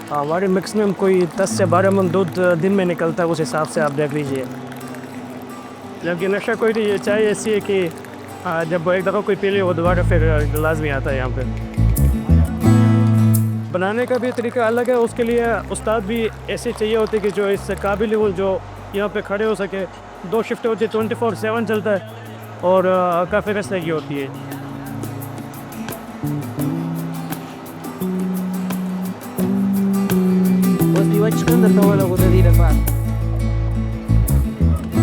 हमारे मैक्सिमम कोई 10 से 12 मन दूध दिन में निकलता है, उस हिसाब से आप देख लीजिए। जबकि नशा कोई नहीं, ये चाय ऐसी है कि जब एक दफ़ा कोई पी ले वो दोबारा फिर लाजमी आता है यहाँ पे। बनाने का भी तरीका अलग है, उसके लिए उस्ताद भी ऐसे चाहिए होते कि जो इस काबिल हो, जो यहाँ पे खड़े हो सके। 2 शिफ्टें होती है, 24/7 चलता है और काफ़ी रेस्ट लगी होती है। Diwa chicken da tawala ko da dira pa.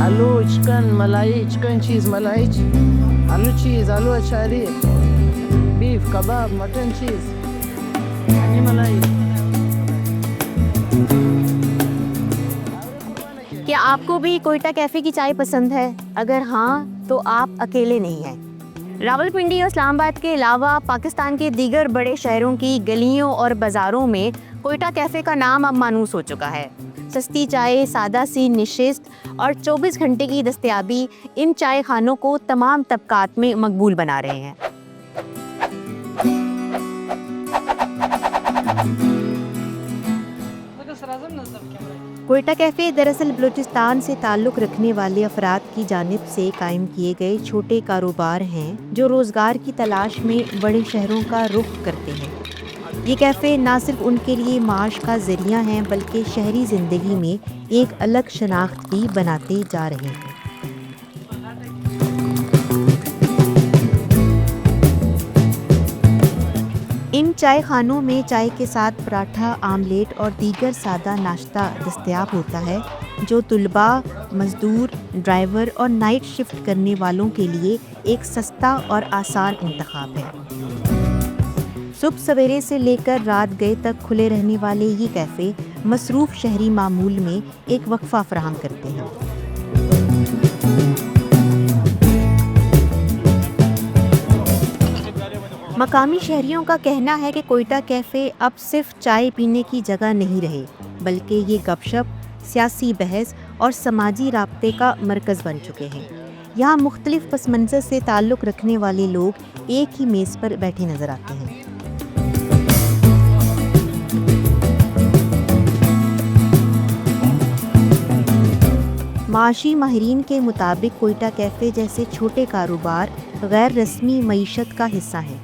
Aloo chicken malai, chicken cheese malai, aloo cheese, aloo achari, beef kebab, mutton cheese, honey malai. क्या आपको भी कोयटा कैफ़े की चाय पसंद है? अगर हाँ, तो आप अकेले नहीं हैं। रावलपिंडी और इस्लामाबाद के अलावा पाकिस्तान के दीगर बड़े शहरों की गलियों और बाज़ारों में कोयटा कैफ़े का नाम अब मानूस हो चुका है। सस्ती चाय, सादा सी नशिस्त और 24 घंटे की दस्तयाबी इन चाय खानों को तमाम तबकात में मकबूल बना रहे हैं। कोयटा कैफ़े दरअसल बलूचिस्तान से ताल्लुक़ रखने वाले अफराद की जानिब से कायम किए गए छोटे कारोबार हैं जो रोज़गार की तलाश में बड़े शहरों का रुख करते हैं। ये कैफ़े ना सिर्फ उनके लिए माश का ज़रिया हैं बल्कि शहरी ज़िंदगी में एक अलग शनाख्त भी बनाते जा रहे हैं। इन चाय खानों में चाय के साथ पराठा, आमलेट और दीगर सादा नाश्ता दस्तयाब होता है जो तुलबा, मज़दूर, ड्राइवर और नाइट शिफ्ट करने वालों के लिए एक सस्ता और आसान इंतखाब है। सुबह सवेरे से लेकर रात गए तक खुले रहने वाले ये कैफ़े मसरूफ़ शहरी मामूल में एक वक्फ़ा फराहम करते हैं। मकामी शहरियों का कहना है कि कोयटा कैफ़े अब सिर्फ चाय पीने की जगह नहीं रहे, बल्कि ये गपशप, सियासी बहस और समाजी राब्ते का मरकज़ बन चुके हैं। यहाँ मुख्तलिफ़ पस मंज़र से ताल्लुक़ रखने वाले लोग एक ही मेज़ पर बैठे नज़र आते हैं। माशी माहिरीन के मुताबिक कोयटा कैफ़े जैसे छोटे कारोबार गैर रस्मी मईशत का हिस्सा हैं,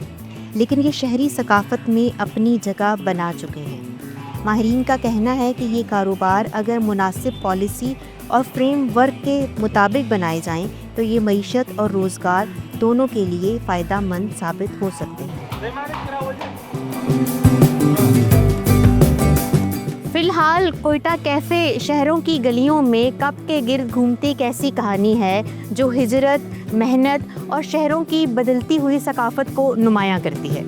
लेकिन ये शहरी सकाफ़त में अपनी जगह बना चुके हैं। माहिरीन का कहना है कि ये कारोबार अगर मुनासिब पॉलिसी और फ्रेमवर्क के मुताबिक बनाए जाएं तो ये मईशत और रोज़गार दोनों के लिए फ़ायदा मंद साबित हो सकते हैं। फ़िलहाल कोयटा कैफ़े शहरों की गलियों में कप के गिर्द घूमती एक ऐसी कहानी है जो हिजरत, मेहनत और शहरों की बदलती हुई सकाफ़त को नुमायां करती है।